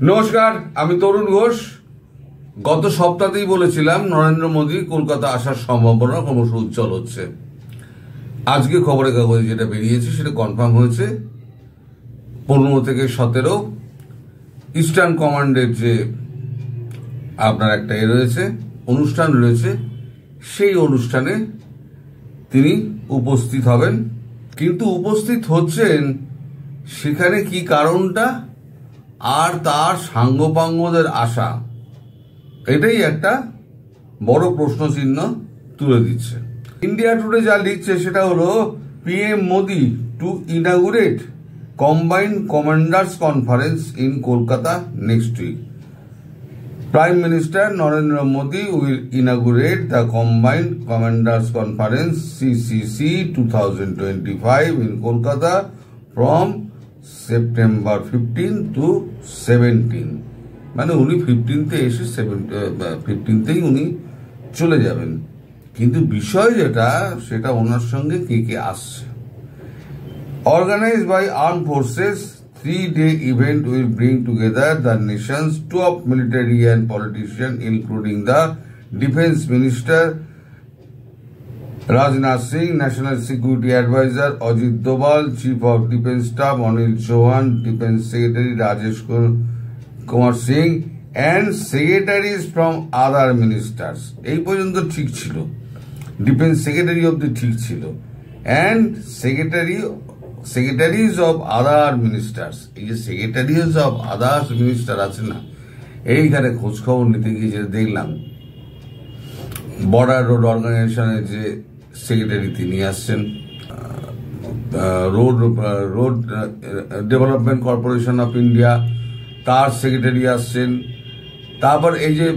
নমস্কার, আমি তরুণ ঘোষ। গত সপ্তাহেই বলেছিলাম নরেন্দ্র মোদী কলকাতা আসার সম্ভাবনা ক্রমশ উজ্জ্বল হচ্ছে। আজকে খবরের কাগজে যেটা বেরিয়েছে সেটা কনফার্ম হয়েছে। 15 থেকে 17 ইস্টার্ন কমান্ডের যে আপনার একটা রয়েছে, অনুষ্ঠান রয়েছে, সেই অনুষ্ঠানে তিনি উপস্থিত হবেন। কিন্তু উপস্থিত হচ্ছেন সেখানে কি কারণটা আর তার সাঙ্গপাঙ্গদের আশা, এটাই একটা বড় প্রশ্ন চিহ্ন তুলে দিচ্ছে। ইন্ডিয়া টুডে যা লিখছে সেটা হলো PM Modi to inaugurate combined commanders conference in Kolkata next week. Prime minister Narendra Modi will inaugurate the combined commanders conference CCC 2025 in Kolkata from September 15 to 17। মানে উনি 15তে এসে 15তেই উনি চলে যাবেন। কিন্তু বিষয় যেটা, সেটা ওনার সঙ্গে কে কে আসছে। Organized by Armed Forces, 3-day event will bring together the nation's top military and politicians, including the Defense Minister Rajnath Singh, National Security Advisor Ajit Doval, Chief of Defense Staff Anil Chauhan, Defense Secretary Rajesh Kumar Singh, and secretaries from other ministers. এই পর্যন্ত ঠিক ছিল, defence secretary অব্দি ঠিক ছিল, and secretaries of other ministers। এই যে secretaries of others minister আছে না, এইখানে খোঁজ খবর নিতে গিয়ে যেটা দেখলাম, বর্ডার রোড অর্গানাইজেশনের যে সেক্রেটারি তিনি আসছেন, road development corporation of India তার সেক্রেটারি আসছেন, তারপর এই যে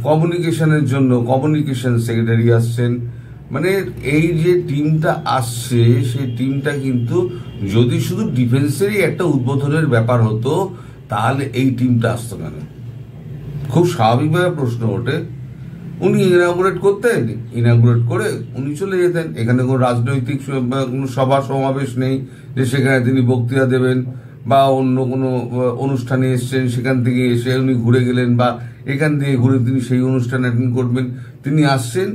কমিউনিকেশনের জন্য কমিউনিকেশন সেক্রেটারি আসছেন। মানে এই যে টিমটা আসছে, সেই টিমটা কিন্তু যদি শুধু ডিফেন্সেরই একটা উদ্বোধনের ব্যাপার হতো তাহলে এই টিমটা আসতো কেন? খুব স্বাভাবিকভাবে প্রশ্ন ওঠে। উনি ইনাগুরেট করতেন, ইনাগুরেট করে উনি চলে যেতেন। এখানে কোনো রাজনৈতিক কোনো সভা সমাবেশ নেই যে সেখানে তিনি বক্তৃতা দেবেন, বা অন্য কোনো অনুষ্ঠানে এসছেন সেখান থেকে এসে উনি ঘুরে গেলেন, বা এখান থেকে ঘুরে তিনি সেই অনুষ্ঠান অ্যাটেন্ড করবেন। তিনি আসছেন,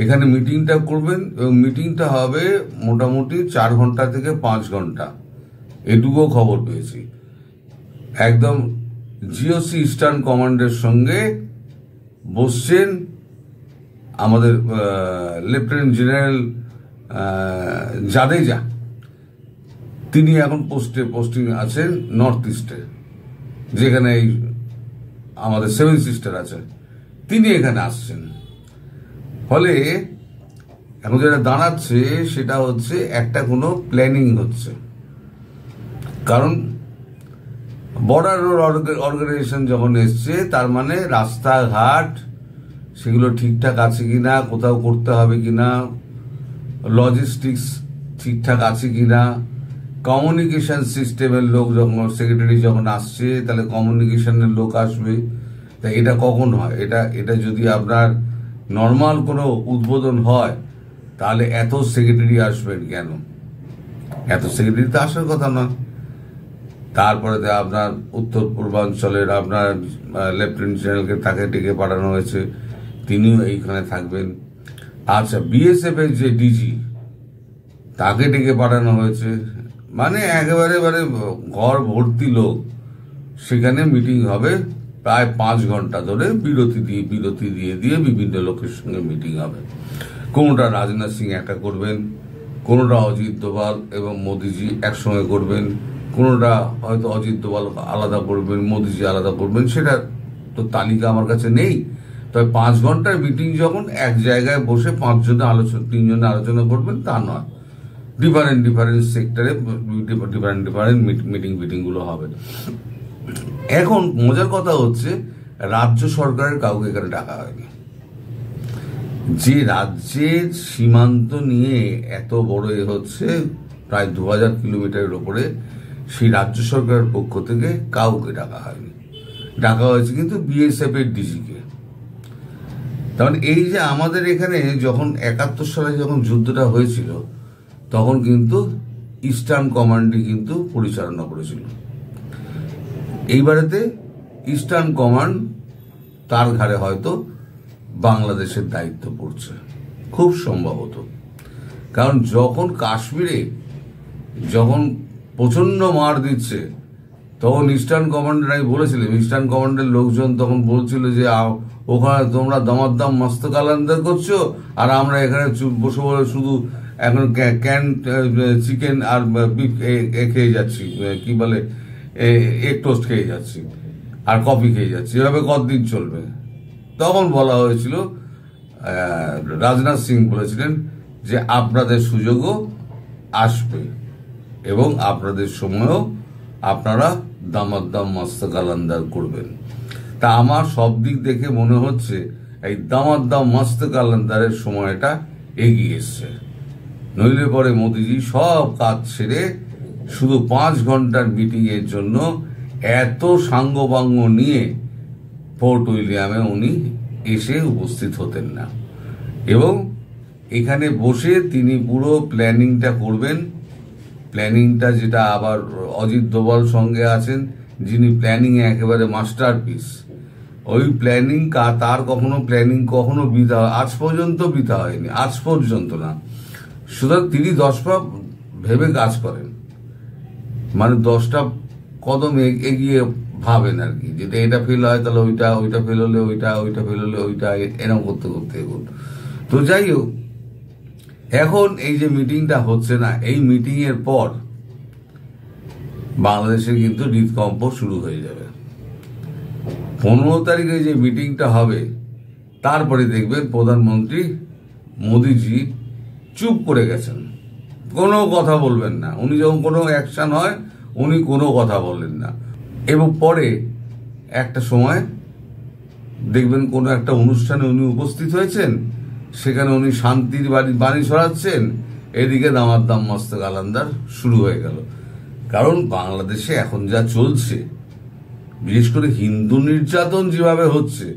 এখানে মিটিংটা করবেন, এবং মিটিংটা হবে মোটামুটি 4 ঘন্টা থেকে 5 ঘন্টা, এটুকুও খবর পেয়েছি। একদম জিওসি ইস্টার্ন কমান্ডের সঙ্গে বসছেন আমাদের লেফটেন্যান্ট জেনারেল জাদেজা। তিনি এখন পোস্টিং আছেন নর্থ ইস্টে, যেখানে এই আমাদের 7 সিস্টার আছে, তিনি এখানে আসছেন। ফলে এখন যেটা দাঁড়াচ্ছে সেটা হচ্ছে একটা কোনো প্ল্যানিং হচ্ছে। কারণ বর্ডার রোড অর্গানাইজেশন যখন এসছে, তার মানে রাস্তাঘাট সেগুলো ঠিকঠাক আছে কিনা, কোথাও করতে হবে কিনা, লজিস্টিক্স ঠিকঠাক আছে কিনা, কমিউনিকেশন সিস্টেমের লোক যখন সেক্রেটারি যখন আসছে তাহলে কমিউনিকেশনের লোক আসবে। তা এটা কখন হয়? এটা যদি আপনার নর্মাল কোনো উদ্বোধন হয় তাহলে এত সেক্রেটারি আসবেন কেন? এত সেক্রেটারি তো আসার কথা নয়। তারপরে আপনার উত্তর পূর্বাঞ্চলের আপনার লেফটেন্যান্ট জেনারেলকে তাকে ডেকে পাঠানো হয়েছে, তিনিও এইখানে থাকবেন। আচ্ছা, বিএসএফ এর যে ডিজি তাকে ডেকে পাঠানো হয়েছে। মানে একেবারে ঘর ভর্তি লোক, সেখানে মিটিং হবে প্রায় 5 ঘন্টা ধরে, বিরতি দিয়ে বিভিন্ন লোকের সঙ্গে মিটিং হবে। কোনোটা রাজনাথ সিং একা করবেন, কোনোটা অজিত দোভাল এবং মোদিজি একসঙ্গে করবেন, কোনোটা হয়তো অজিত দোভাল আলাদা করবেন, মোদিজি আলাদা করবেন। সেটা তো তালিকা আমার কাছে নেই। তবে 5 ঘন্টার মিটিং যখন এক জায়গায় বসে 3 জনে আলোচনা করবেন তা নয়, ডিফারেন্ট সেক্টরে ডিফারেন্ট মিটিং গুলো হবে। এখন মজার কথা হচ্ছে, রাজ্য সরকারের কাউকে এখানে ডাকা হয়নি। যে রাজ্যের সীমান্ত নিয়ে এত বড় হচ্ছে, প্রায় 2000 কিলোমিটারের ওপরে, সেই রাজ্য সরকারের পক্ষ থেকে কাউকে ডাকা হয়নি। ডাকা হয়েছে কিন্তু বিএসএফ এর ডিজিকে। তার মানে এই যে আমাদের এখানে যখন 71 সালে যখন যুদ্ধটা হয়েছিল, তখন কিন্তু ইস্টার্ন কমান্ডই কিন্তু পরিচালনা করেছিল। এইবারেতে ইস্টার্ন কমান্ড তার ঘাড়ে হয়তো বাংলাদেশের দায়িত্ব পড়ছে, খুব সম্ভবত। কারণ যখন কাশ্মীরে যখন প্রচন্ড মার দিচ্ছে, তখন ইস্টার্ন কমান্ডের, আমি বলেছিলাম, ইস্টার্ন কমান্ডের লোকজন তখন বলছিল যে ওখানে তোমরা দামাদ্দাম মস্ত কালান্দার করছো, আর আমরা এখানে বসে বসে শুধু এখন ক্যান চিকেন আর বিফ খেয়ে যাচ্ছি, কি বলে এগ টোস্ট খেয়ে যাচ্ছি আর কফি খেয়ে যাচ্ছি, এভাবে কতদিন চলবে? তখন বলা হয়েছিল, রাজনাথ সিং বলেছিলেন যে আপনাদের সুযোগও আসবে এবং আপনাদের সময়ও আপনারা দামাদ্দাম মস্ত কালান্দার করবেন। তা আমার সব দিক দেখে মনে হচ্ছে এই দামাদ্দাম মস্ত কালান্দারের সময়টা এগিয়ে এসছে। নইলে পরে মোদিজি সব কাজ ছেড়ে শুধু 5 ঘন্টার মিটিং এর জন্য এত সাঙ্গপাঙ্গ নিয়ে ফোর্ট উইলিয়ামে উনি এসে উপস্থিত হতেন না, এবং এখানে বসে তিনি পুরো প্ল্যানিংটা করবেন। প্ল্যানিংটা যেটা আবার অজিত দোভাল সঙ্গে আছেন, যিনি প্ল্যানিং এ একেবারে মাস্টারপিস। ওই প্ল্যানিং তার প্ল্যানিং কখনো বৃথা, আজ পর্যন্ত বৃথা হয়নি, আজ পর্যন্ত না। সুতরাং তিনি 10 পা ভেবে কাজ করেন, মানে 10টা কদম এগিয়ে ভাবেন আর কি, যেটা এটা ফেল হয় তাহলে ওইটা, ওইটা ফেল হলে ওইটা, ওইটা ফেল হলে ওইটা, এরকম করতে করতে এগোন। তো যাই হোক, এখন এই যে মিটিংটা হচ্ছে না, এই মিটিং এর পর বাংলাদেশে কিন্তু হৃদকম্প শুরু হয়ে যাবে। 15 তারিখে যে মিটিংটা হবে, তারপরে দেখবেন প্রধানমন্ত্রী মোদিজি চুপ করে গেছেন, কোনো কথা বলবেন না। উনি যখন কোনো অ্যাকশন হয় উনি কোনো কথা বলেন না, এবং পরে একটা সময় দেখবেন কোনো একটা অনুষ্ঠানে উনি উপস্থিত হয়েছেন, সেখানে উনি শান্তির বাণী ছড়াচ্ছেন, এদিকে দামাদ্দাম মস্ত কালান্দার শুরু হয়ে গেল। কারণ বাংলাদেশে এখন যা চলছে, বিশেষ করে হিন্দু নির্যাতন যেভাবে হচ্ছে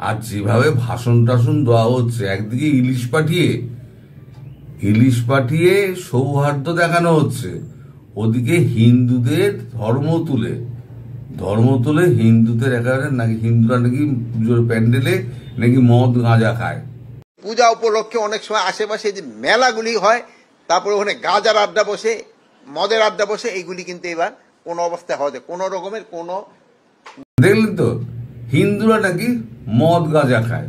আর যেভাবে ভাষণ টাষণ দেওয়া হচ্ছে, একদিকে ইলিশ পাঠিয়ে সৌহার্দ্য দেখানো হচ্ছে, ওদিকে হিন্দুদের ধর্ম তুলে হিন্দুদের একেবারে নাকি হিন্দুরা নাকি পুজোর প্যান্ডেলে নাকি মদ গাঁজা খায়। পূজা উপলক্ষে অনেক সময় আশেপাশে যে মেলাগুলি হয়, তারপরে ওখানে গাঁজার আড্ডা বসে, মদের আড্ডা বসে, এইগুলি কিন্তু এবার কোনো অবস্থায় হবে, কোন রকমের কোনো, দেখলেন তো, হিন্দুরা নাকি মদ গাঁজা খায়,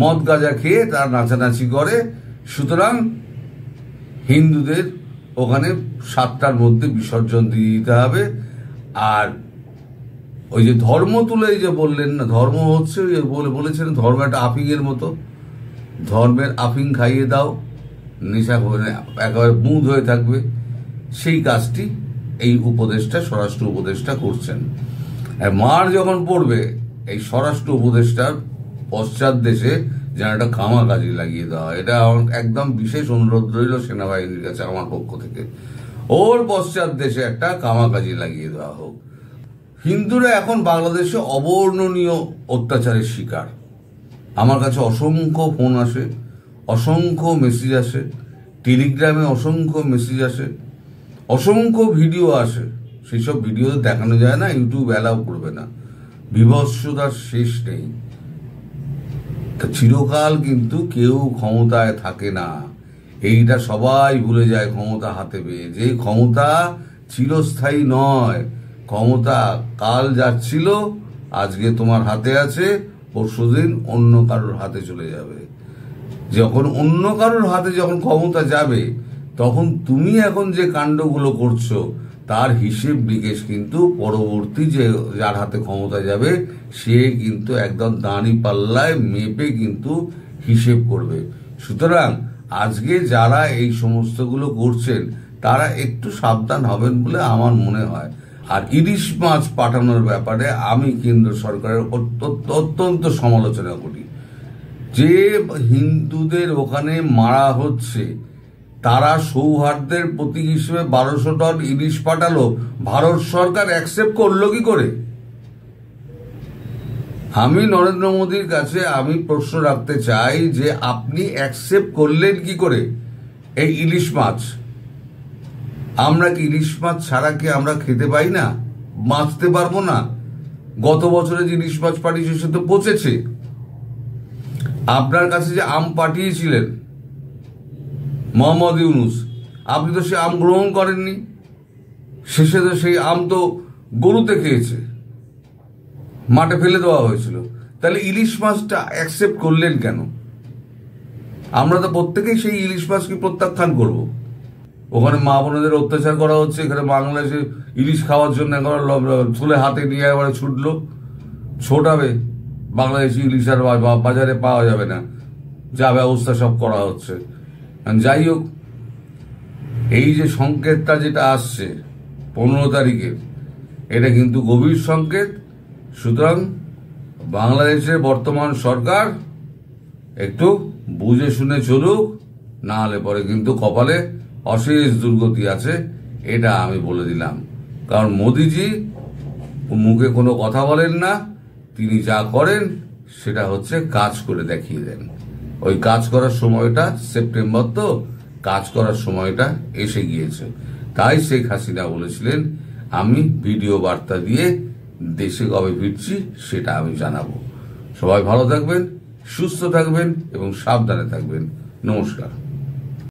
মদ গাঁজা খেয়ে তারা নাচানাচি করে। সুতরাং হিন্দুদের ওখানে 7টার মধ্যে বিসর্জন দিয়ে দিতে হবে। আর ওই যে ধর্ম তুলে, যে বললেন না, ধর্ম হচ্ছে বলেছেন ধর্ম একটা আফিং এর মতো, ধর্মের আফিং খাইয়ে দাও, নেশা করে একেবারে বুঁদ হয়ে থাকবে। সেই কাজটি এই উপদেষ্টা, স্বরাষ্ট্র উপদেষ্টা করছেন। আর মার যখন পড়বে, এই স্বরাষ্ট্র উপদেষ্টার পশ্চাৎ দেশে যেন একটা কামাকাজি লাগিয়ে দেওয়া, এটা একদম বিশেষ অনুরোধ রইল সেনাবাহিনীর কাছে আমার পক্ষ থেকে। ওর পশ্চাৎ দেশে একটা কামাকাজি লাগিয়ে দেওয়া হোক। হিন্দুরা এখন বাংলাদেশে অবর্ণনীয় অত্যাচারের শিকার। আমার কাছে অসংখ্য ফোন আসে, অসংখ্য মেসেজ আসে, টেলিগ্রামে অসংখ্য মেসেজ আসে, অসংখ্য ভিডিও আসে। সেই সব ভিডিও দেখানো যায় না, ইউটিউব অ্যালাউ করবে না। বিভৎসতার শেষ নেই। চিরকাল কিন্তু কেউ ক্ষমতায় থাকে না, এইটা সবাই ভুলে যায় ক্ষমতা হাতে পেয়ে। যে ক্ষমতা চিরস্থায়ী নয়, ক্ষমতা কাল যাচ্ছিল, আজকে তোমার হাতে আছে, পরশুদিন অন্য কারোর হাতে চলে যাবে। যখন অন্য কারোর হাতে যখন ক্ষমতা যাবে, তখন তুমি এখন যে কাণ্ডগুলো করছো তার হিসেব নিকেশ কিন্তু পরবর্তী যে যার হাতে ক্ষমতা যাবে সে কিন্তু একদম দাঁড়ি পাল্লায় মেপে কিন্তু হিসেব করবে। সুতরাং আজকে যারা এই সমস্তগুলো করছেন তারা একটু সাবধান হবেন বলে আমার মনে হয়। আর ইলিশ মাছ পাঠানোর ব্যাপারে আমি কেন্দ্র সরকারের অত্যন্ত সমালোচনা করি। যে হিন্দুদের ওখানে মারা হচ্ছে, তারা সৌহার্দ্যের প্রতীক হিসেবে 1200 টন ইলিশ পাঠালো, ভারত সরকার অ্যাকসেপ্ট করলো কি করে? আমি নরেন্দ্র মোদীর কাছে আমি প্রশ্ন রাখতে চাই যে আপনি অ্যাকসেপ্ট করলেন কি করে এই ইলিশ মাছ? আমরা কি ইলিশ মাছ ছাড়া কি আমরা খেতে পাই না, বাঁচতে পারবো না? গত বছরে যে ইলিশ মাছ পাঠিয়েছে সে তো পচেছে। আপনার কাছে যে আম পাঠিয়েছিলেন মোহাম্মদ ইউনুস, আপনি তো সে আম গ্রহণ করেননি। শেষে তো সেই আম তো গরুতে খেয়েছে, মাঠে ফেলে দেওয়া হয়েছিল। তাহলে ইলিশ মাছটা অ্যাকসেপ্ট করলেন কেন? আমরা তো প্রত্যেকেই সেই ইলিশ মাছকে প্রত্যাখ্যান করব। ওখানে মা বোনদের অত্যাচার করা হচ্ছে, এখানে বাংলাদেশে ইলিশ খাওয়ার জন্য তুলে হাতে নিয়ে এবারে ছোটাবে। বাংলাদেশি ইলিশ আর বাজারে পাওয়া যাবে না, যা ব্যবস্থা সব করা হচ্ছে। যাই হোক, এই যে সংকেতটা যেটা আসছে 15 তারিখে, এটা কিন্তু গভীর সংকেত। সুতরাং বাংলাদেশের বর্তমান সরকার একটু বুঝে শুনে চলুক, না হলে পরে কিন্তু কপালে অশেষ দুর্গতি আছে, এটা আমি বলে দিলাম। কারণ মোদিজি মুখে কোনো কথা বলেন না, তিনি যা করেন সেটা হচ্ছে কাজ করে দেখিয়ে দেন। ওই কাজ করার সময়টা, সেপ্টেম্বর তো, কাজ করার সময়টা এসে গিয়েছে। তাই শেখ হাসিনা বলেছিলেন, আমি ভিডিও বার্তা দিয়ে দেশে কবে ফিরছি সেটা আমি জানাবো। সবাই ভালো থাকবেন, সুস্থ থাকবেন এবং সাবধানে থাকবেন। নমস্কার।